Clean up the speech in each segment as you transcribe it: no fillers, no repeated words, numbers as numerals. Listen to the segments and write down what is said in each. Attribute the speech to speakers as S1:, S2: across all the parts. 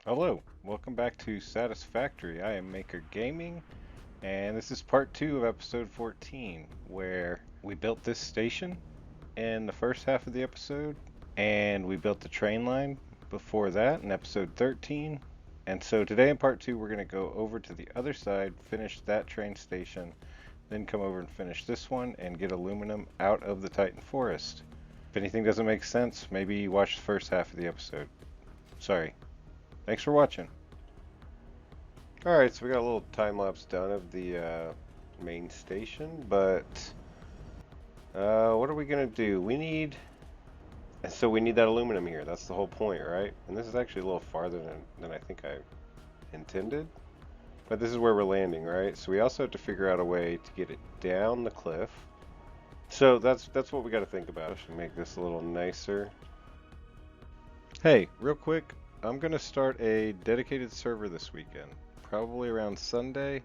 S1: Hello, welcome back to Satisfactory. I am Maker Gaming, and this is part 2 of episode 14, where we built this station in the first half of the episode, and we built the train line before that in episode 13. And so today in part 2, we're going to go over to the other side, finish that train station, then come over and finish this one and get aluminum out of the Titan Forest. If anything doesn't make sense, maybe watch the first half of the episode. Sorry. Thanks for watching. Alright, so we got a little time lapse done of the main station, but what are we gonna do? We need that aluminum here. That's the whole point, right? And this is actually a little farther than I think I intended. But this is where we're landing, right? So we also have to figure out a way to get it down the cliff. So that's what we got to think about. I should make this a little nicer. Hey, real quick, I'm gonna start a dedicated server this weekend. Probably around Sunday.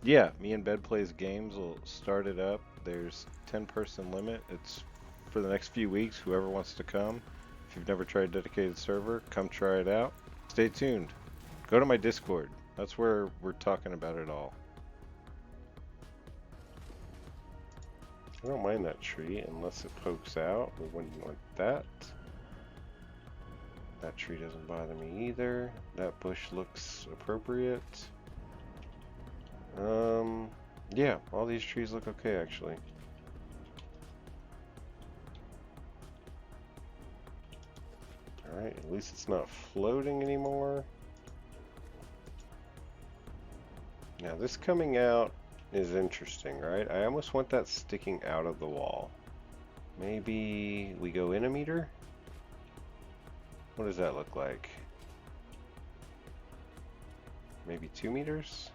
S1: Yeah, me and Bed Plays Games will start it up. There's 10-person limit. It's for the next few weeks. Whoever wants to come. If you've never tried a dedicated server, come try it out. Stay tuned. Go to my Discord. That's where we're talking about it all. I don't mind that tree unless it pokes out. We wouldn't want that. That tree doesn't bother me either. That bush looks appropriate. Yeah, all these trees look okay actually. Alright, at least it's not floating anymore. Now this coming out is interesting, right? I almost want that sticking out of the wall. Maybe we go in a meter? What does that look like? Maybe 2 meters?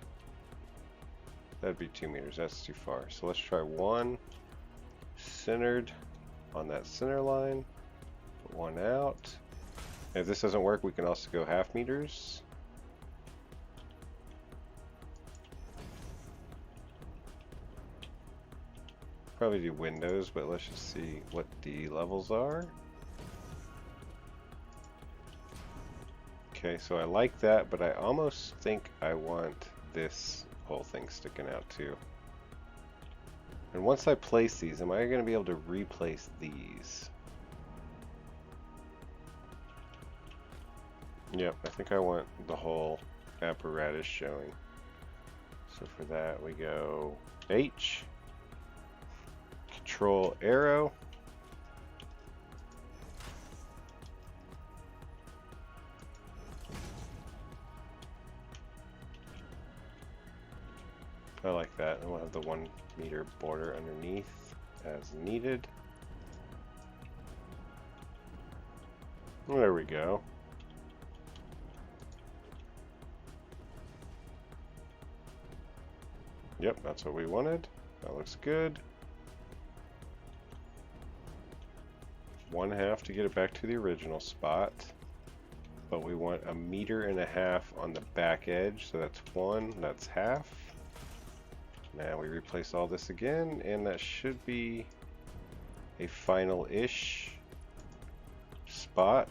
S1: That'd be 2 meters, that's too far. So let's try one centered on that center line. Put one out. If this doesn't work, we can also go half meters. Probably do windows, but let's just see what the levels are. Okay, so I like that, but I almost think I want this whole thing sticking out too. And once I place these, am I going to be able to replace these? Yep, I think I want the whole apparatus showing. So for that we go H, Control arrow. I like that, and we'll have the 1 meter border underneath as needed. There we go. Yep, that's what we wanted. That looks good. 1/2 to get it back to the original spot. But we want 1.5 meters on the back edge, so that's 1, that's half. Now we replace all this again, and that should be a final-ish spot.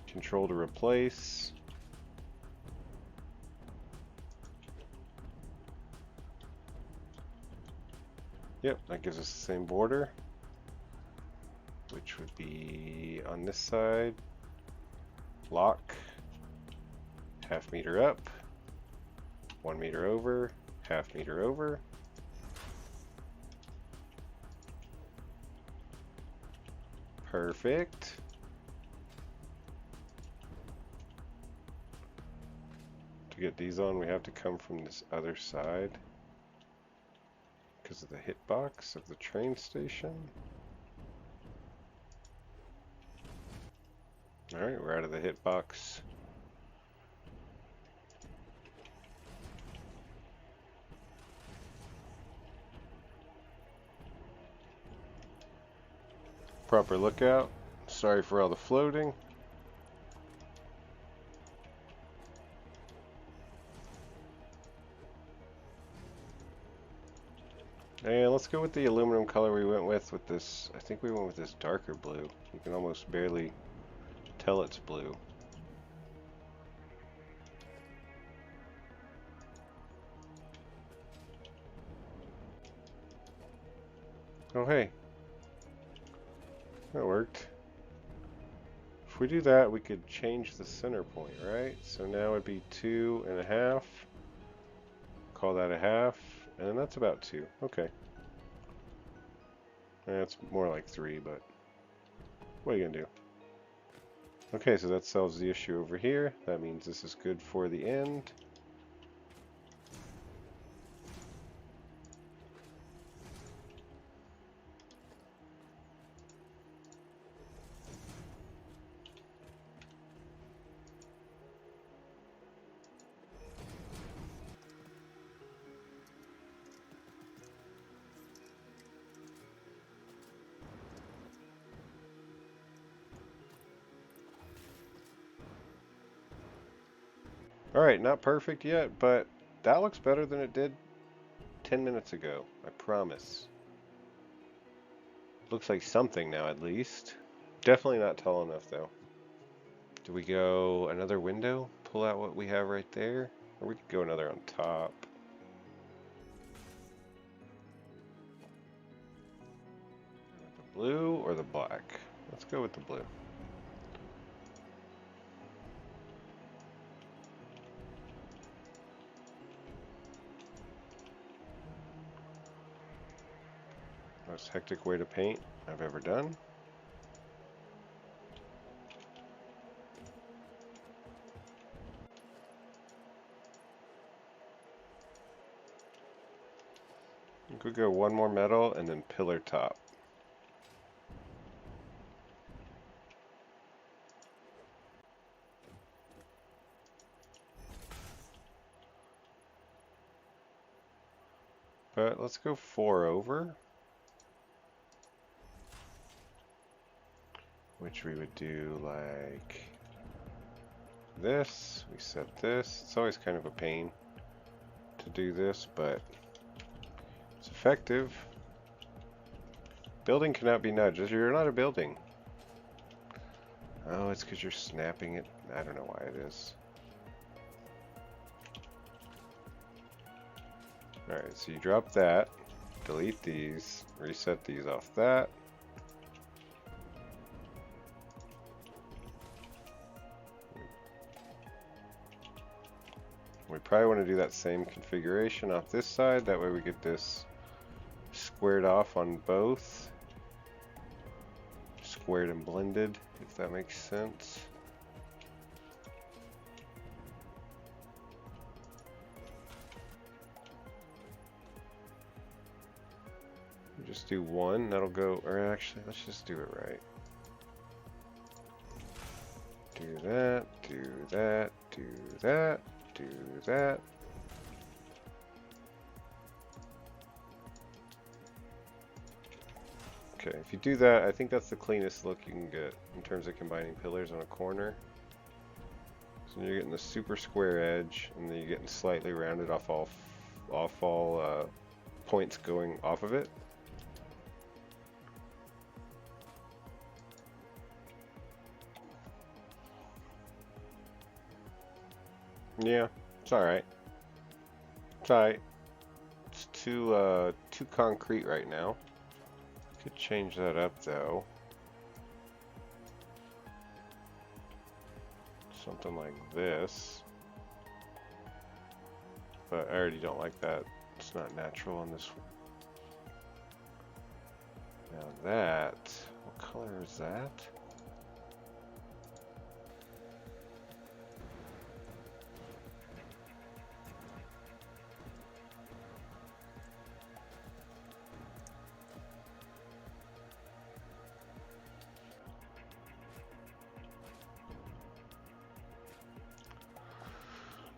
S1: Control to replace. Yep, that gives us the same border, which would be on this side. Lock, 1/2 meter up, 1 meter over, 1/2 meter over. Perfect. To get these on, we have to come from this other side because of the hitbox of the train station. Alright, we're out of the hitbox. Proper lookout. Sorry for all the floating. And let's go with the aluminum color we went with this. I think we went with this darker blue. You can almost barely tell it's blue. Oh, hey. That worked. If we do that, we could change the center point, right? So now it'd be 2.5. Call that a half. And that's about 2. Okay. That's more like 3, but what are you gonna do? Okay, so that solves the issue over here. That means this is good for the end. Alright, not perfect yet, but that looks better than it did 10 minutes ago. I promise. Looks like something now, at least. Definitely not tall enough, though. Do we go another window? Pull out what we have right there? Or we could go another on top. The blue or the black? Let's go with the blue. Most hectic way to paint I've ever done. We could go one more metal and then pillar top. But let's go 4 over. Which we would do like this. We set this. It's always kind of a pain to do this, but it's effective. Building cannot be nudged. You're not a building. Oh, it's because you're snapping it. I don't know why it is. Alright, so you drop that, delete these, reset these off that. We probably want to do that same configuration off this side. That way we get this squared off on both. Squared and blended, if that makes sense. Just do one, that'll go, or actually, let's just do it right. Do that, do that, do that, do that. Okay, if you do that, I think that's the cleanest look you can get in terms of combining pillars on a corner. So you're getting the super square edge, and then you're getting slightly rounded off all points going off of it. Yeah, it's alright. It's alright. It's too concrete right now. Could change that up though. Something like this. But I already don't like that. It's not natural on this one. Now that, what color is that?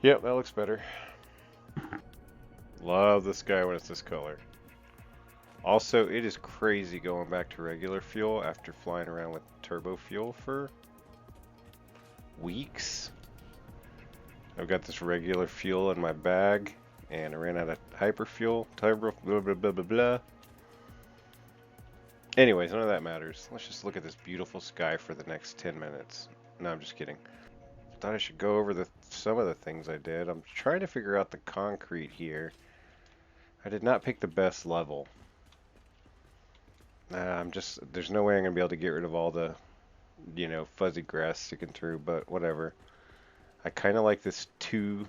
S1: Yep, that looks better. Love the sky when it's this color. Also, it is crazy going back to regular fuel after flying around with turbo fuel for weeks. I've got this regular fuel in my bag, and I ran out of hyper fuel. Turbo blah blah blah blah blah. Anyways, none of that matters. Let's just look at this beautiful sky for the next 10 minutes. No, I'm just kidding. Thought I should go over some of the things I did. I'm trying to figure out the concrete here. I did not pick the best level. there's no way I'm gonna be able to get rid of all the, fuzzy grass sticking through, but whatever. I kind of like this two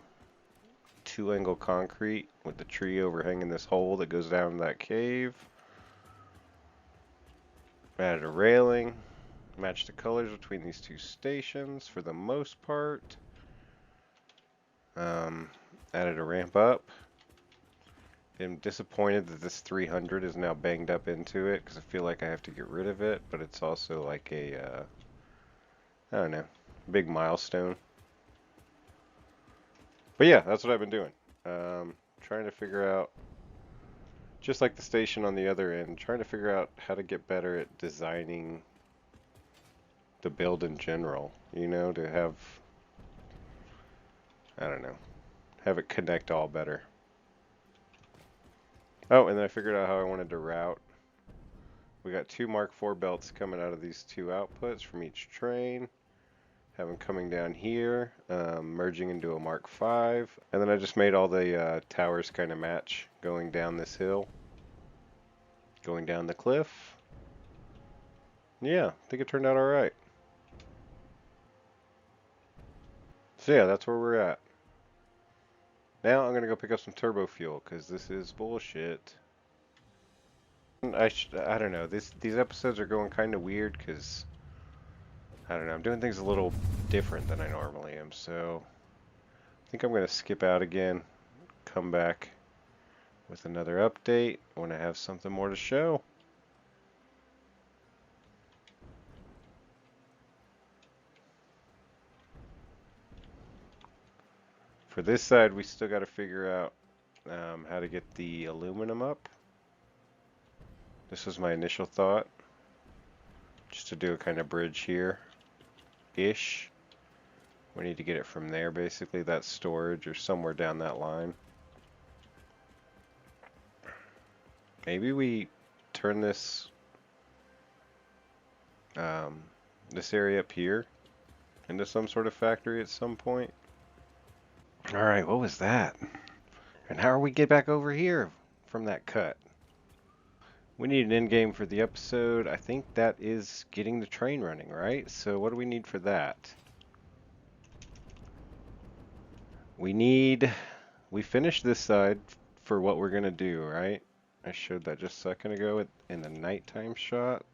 S1: angle concrete with the tree overhanging this hole that goes down that cave. Added a railing. Match the colors between these two stations for the most part. Added a ramp up. I'm disappointed that this 300 is now banged up into it because I feel like I have to get rid of it, but it's also like a, I don't know, big milestone. But yeah, that's what I've been doing. Trying to figure out, just like the station on the other end, trying to figure out how to get better at designing the build in general, to have, I don't know, have it connect all better. Oh, and then I figured out how I wanted to route. We got 2 Mark IV belts coming out of these 2 outputs from each train. Have them coming down here, merging into a Mark V. And then I just made all the towers kind of match going down this hill. Going down the cliff. Yeah, I think it turned out alright. So yeah, that's where we're at. Now I'm going to go pick up some turbo fuel, because this is bullshit. I don't know, these episodes are going kind of weird, because, I don't know, I'm doing things a little different than I normally am, so I think I'm going to skip out again, come back with another update when I have something more to show. For this side, we still got to figure out how to get the aluminum up. This was my initial thought, just to do a kind of bridge here-ish. We need to get it from there, basically, that storage, or somewhere down that line. Maybe we turn this this area up here into some sort of factory at some point. Alright, what was that? And how are we get back over here from that cut? We need an end game for the episode. I think that is getting the train running, right? So what do we need for that? We finished this side for what we're going to do, right? I showed that just a second ago in the nighttime shot.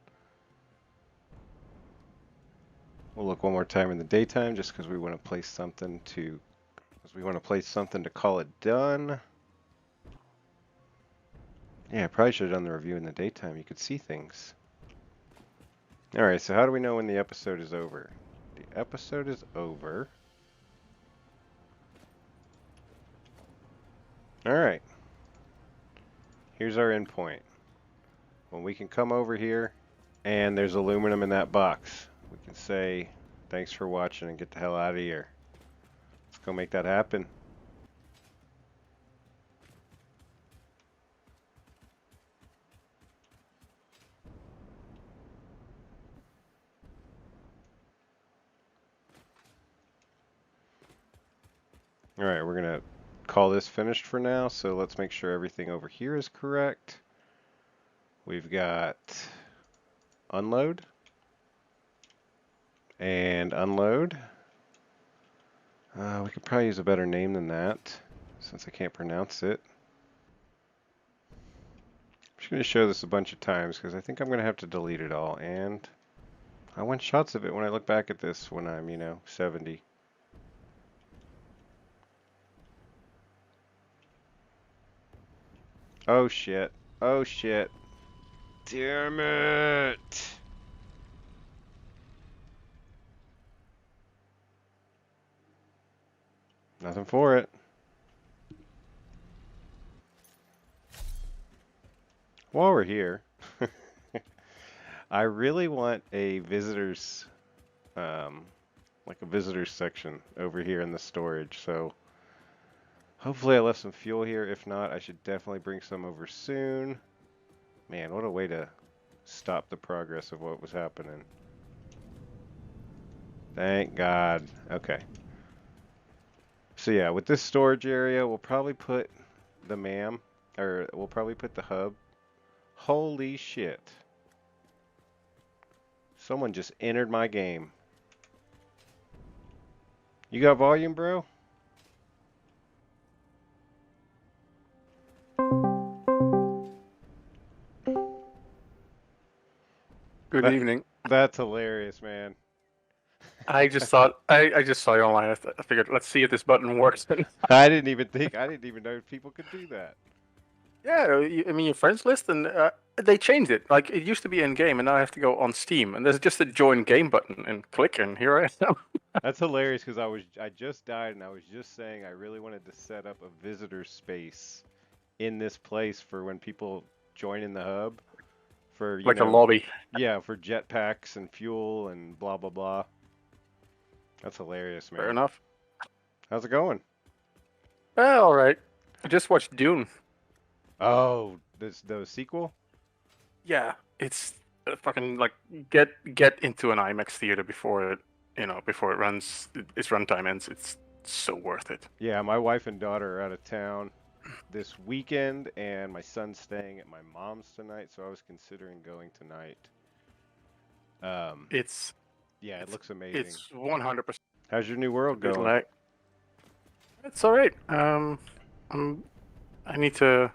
S1: We'll look one more time in the daytime just because we want to place something to call it done. Yeah, I probably should have done the review in the daytime. You could see things. Alright, so how do we know when the episode is over? The episode is over. Alright. Here's our endpoint. When we can come over here and there's aluminum in that box, we can say thanks for watching and get the hell out of here. Let's go make that happen. Alright, we're going to call this finished for now, so let's make sure everything over here is correct. We've got unload and unload. We could probably use a better name than that, since I can't pronounce it. I'm just going to show this a bunch of times, because I think I'm going to have to delete it all, and I want shots of it when I look back at this when I'm, 70. Oh shit. Oh shit. Damn it! Nothing for it. While we're here, I really want a visitors, like a visitors section over here in the storage. So hopefully I left some fuel here. If not, I should definitely bring some over soon. Man, what a way to stop the progress of what was happening. Thank God. Okay. So yeah, with this storage area, we'll probably put the we'll probably put the hub. Holy shit. Someone just entered my game. You got volume, bro?
S2: Good
S1: That
S2: evening.
S1: that's hilarious, man.
S2: I just thought I just saw you online. I figured let's see if this button works.
S1: I didn't even know people could do that.
S2: Yeah, I mean your friends list, and they changed it. Like it used to be in game, and now I have to go on Steam, and there's just a join game button, and click, and here I am.
S1: That's hilarious because I just died and I was just saying I really wanted to set up a visitor space in this place for when people join in the hub for,
S2: Like a lobby.
S1: yeah, for jetpacks and fuel and blah blah blah. That's hilarious,
S2: Fair
S1: man.
S2: enough.
S1: How's it going?
S2: All right. I just watched Dune.
S1: Oh, this the sequel?
S2: Yeah, it's fucking like get into an IMAX theater before before it runs its runtime ends. It's so worth it.
S1: Yeah, my wife and daughter are out of town this weekend, and my son's staying at my mom's tonight, so I was considering going tonight. Um,
S2: It's
S1: yeah, it
S2: it's
S1: looks amazing.
S2: it's 100%
S1: How's your new
S2: a
S1: world
S2: bit
S1: going?
S2: lag. It's all right. I'm I need to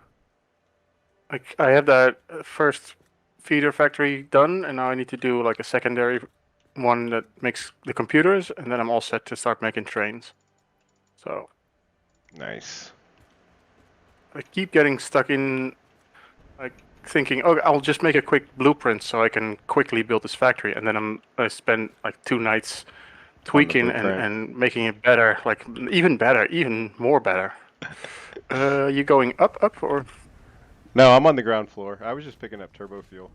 S2: like I have that first feeder factory done, and now I need to do like a secondary one that makes the computers, and then I'm all set to start making trains. So
S1: Nice.
S2: I keep getting stuck in like thinking, oh, I'll just make a quick blueprint so I can quickly build this factory, and then I spend like 2 nights
S1: On the
S2: tweaking
S1: blueprint.
S2: and making it better, like even better, even more better. You going up, or
S1: No, I'm on the ground floor. I was just picking up turbo fuel.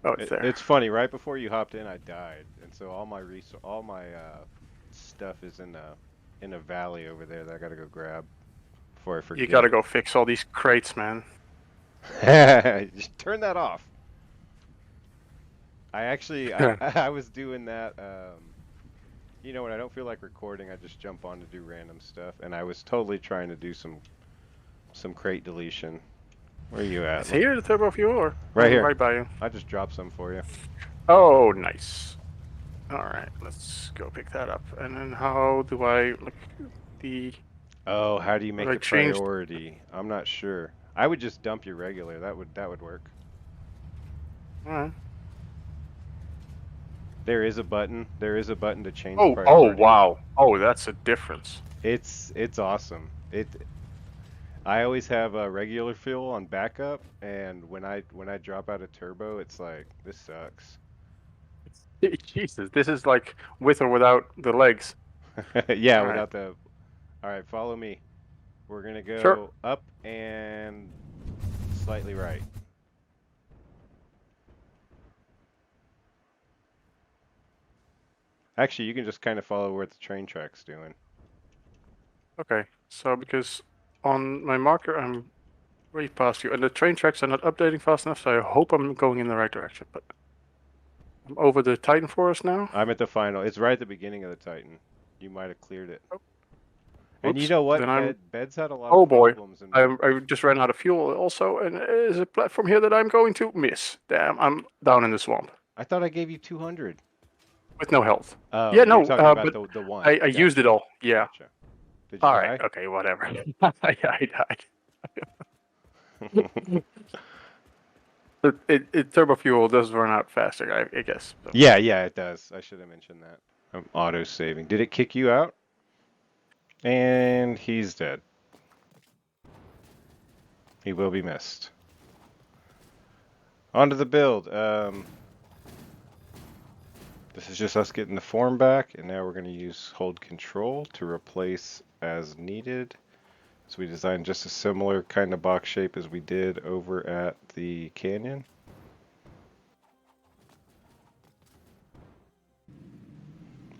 S2: oh, it's there.
S1: It's funny, right before you hopped in, I died, and so all my stuff is in a valley over there that I gotta go grab before I
S2: You
S1: forget.
S2: gotta go fix all these crates, man.
S1: Just turn that off. I actually I was doing that. When I don't feel like recording, I just jump on to do random stuff, and I was totally trying to do some crate deletion. Where are you at?
S2: Is here the turbo fuel, or
S1: Right
S2: I'm
S1: here.
S2: right by you?
S1: I just dropped some for you.
S2: Oh, nice. All right, let's go pick that up. And then how do I like the?
S1: Oh, how do you
S2: What
S1: make
S2: I
S1: it
S2: changed?
S1: priority? I'm not sure. I would just dump your regular. That would work.
S2: All right.
S1: There is a button. There is a button to change
S2: Oh,
S1: priority.
S2: wow. Oh, that's a difference.
S1: It's awesome. I always have a regular fuel on backup, and when I drop out of turbo, it's like this sucks.
S2: Jesus, this is like with or without the legs.
S1: Yeah,
S2: All right.
S1: without the. All right, follow me. We're gonna
S2: Sure.
S1: go up and slightly right. Actually, you can just kind of follow where the train track's doing.
S2: Okay. So because on my marker I'm way past you, and the train tracks are not updating fast enough, so I hope I'm going in the right direction. But I'm over the Titan Forest now.
S1: I'm at the final. It's right at the beginning of the Titan. You might have cleared it.
S2: Oh,
S1: And you
S2: whoops.
S1: know
S2: Then
S1: what?
S2: I'm.
S1: Bed's had a lot of
S2: Oh boy.
S1: problems, and
S2: I just ran out of fuel also, and there's a platform here that I'm going to miss. Damn, I'm down in the swamp
S1: I thought I gave you 200.
S2: with no health.
S1: Oh,
S2: Yeah,
S1: you're
S2: no,
S1: talking about
S2: but
S1: the one.
S2: I used it
S1: Gotcha.
S2: all. Yeah.
S1: Gotcha. Did you
S2: All right.
S1: die?
S2: Okay. Whatever. I died. Turbo fuel does run out faster, I guess. So.
S1: Yeah, yeah, it does. I should have mentioned that. I'm auto saving. Did it kick you out? And he's dead. He will be missed. On to the build. This is just us getting the form back, and now we're going to use hold control to replace as needed. So we designed just a similar kind of box shape as we did over at the canyon.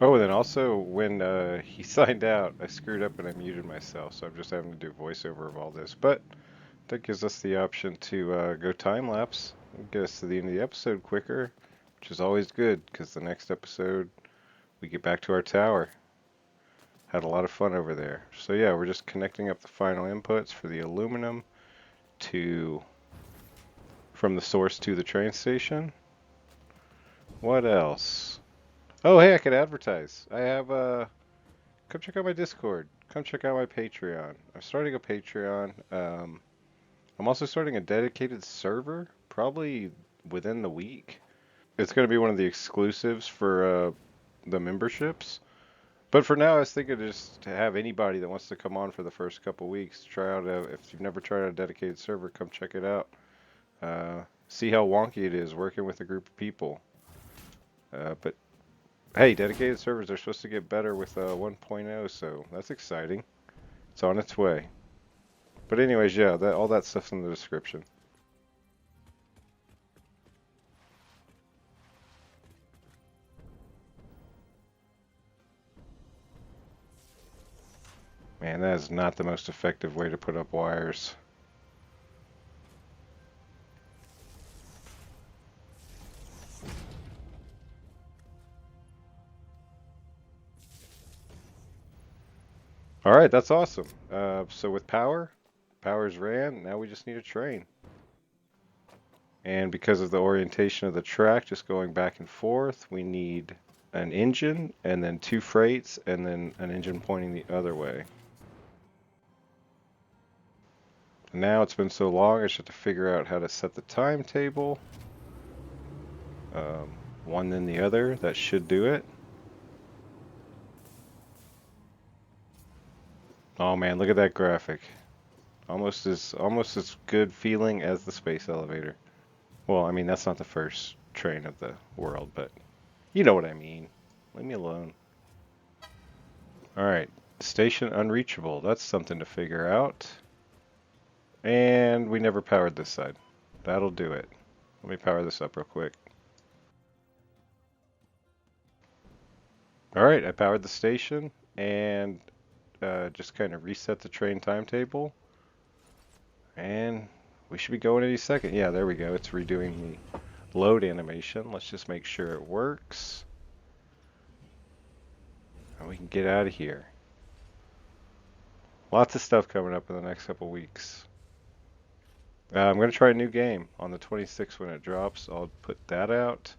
S1: Oh, and then also when he signed out, I screwed up and I muted myself, so I'm just having to do voiceover of all this. But that gives us the option to go time lapse and get us to the end of the episode quicker, which is always good because the next episode we get back to our tower. Had a lot of fun over there. So yeah, we're just connecting up the final inputs for the aluminum to from the source to the train station. What else? Oh, hey, I could advertise. I have come check out my Discord. Come check out my Patreon. I'm starting a Patreon. I'm also starting a dedicated server, probably within the week. It's going to be one of the exclusives for the memberships. But for now, I was thinking just to have anybody that wants to come on for the first couple weeks try out if you've never tried out a dedicated server, come check it out. See how wonky it is working with a group of people. But hey, dedicated servers are supposed to get better with 1.0, so that's exciting. It's on its way. But anyways, yeah, all that stuff's in the description. Man, that is not the most effective way to put up wires. All right, that's awesome. So with power's ran. Now we just need a train. And because of the orientation of the track, just going back and forth, we need an engine, and then two freights, and then an engine pointing the other way. And now it's been so long, I just have to figure out how to set the timetable. One then the other, that should do it. Oh man, look at that graphic. Almost as good feeling as the space elevator. Well, I mean that's not the first train of the world, but you know what I mean. Leave me alone. Alright, station unreachable. That's something to figure out. And we never powered this side. That'll do it. Let me power this up real quick. Alright, I powered the station and just kind of reset the train timetable. And we should be going any second. Yeah, there we go. It's redoing the load animation. Let's just make sure it works. And we can get out of here. Lots of stuff coming up in the next couple weeks. I'm going to try a new game on the 26th when it drops. I'll put that out.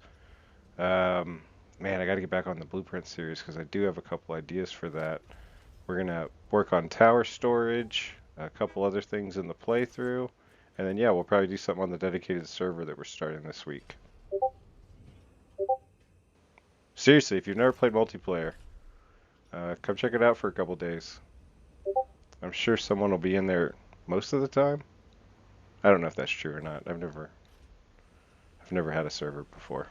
S1: Man, I got to get back on the Blueprint series because I do have a couple ideas for that. We're going to work on tower storage, a couple other things in the playthrough, and then yeah, we'll probably do something on the dedicated server that we're starting this week. Seriously, if you've never played multiplayer, come check it out for a couple days. I'm sure someone will be in there most of the time. I don't know if that's true or not. I've never had a server before.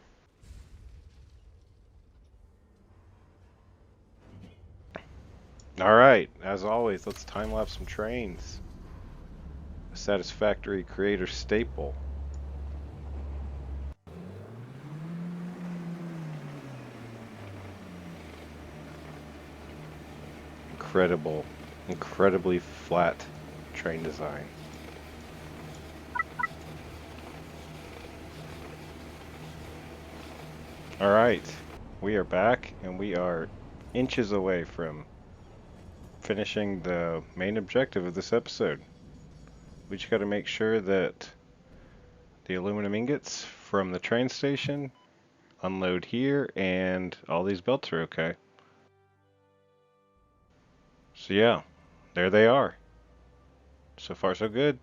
S1: All right, as always, let's time lapse some trains. A Satisfactory creator staple. Incredibly flat train design. All right, we are back and we are inches away from finishing the main objective of this episode. We just got to make sure that the aluminum ingots from the train station unload here and all these belts are okay. So yeah, there they are. So far so good.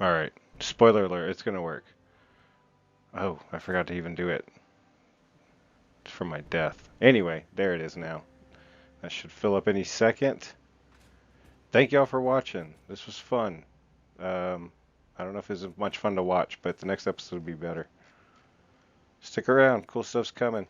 S1: Alright, spoiler alert, it's gonna work. Oh, I forgot to even do it. It's from my death. Anyway, there it is now. That should fill up any second. Thank y'all for watching. This was fun. I don't know if it's much fun to watch, but the next episode will be better. Stick around, cool stuff's coming.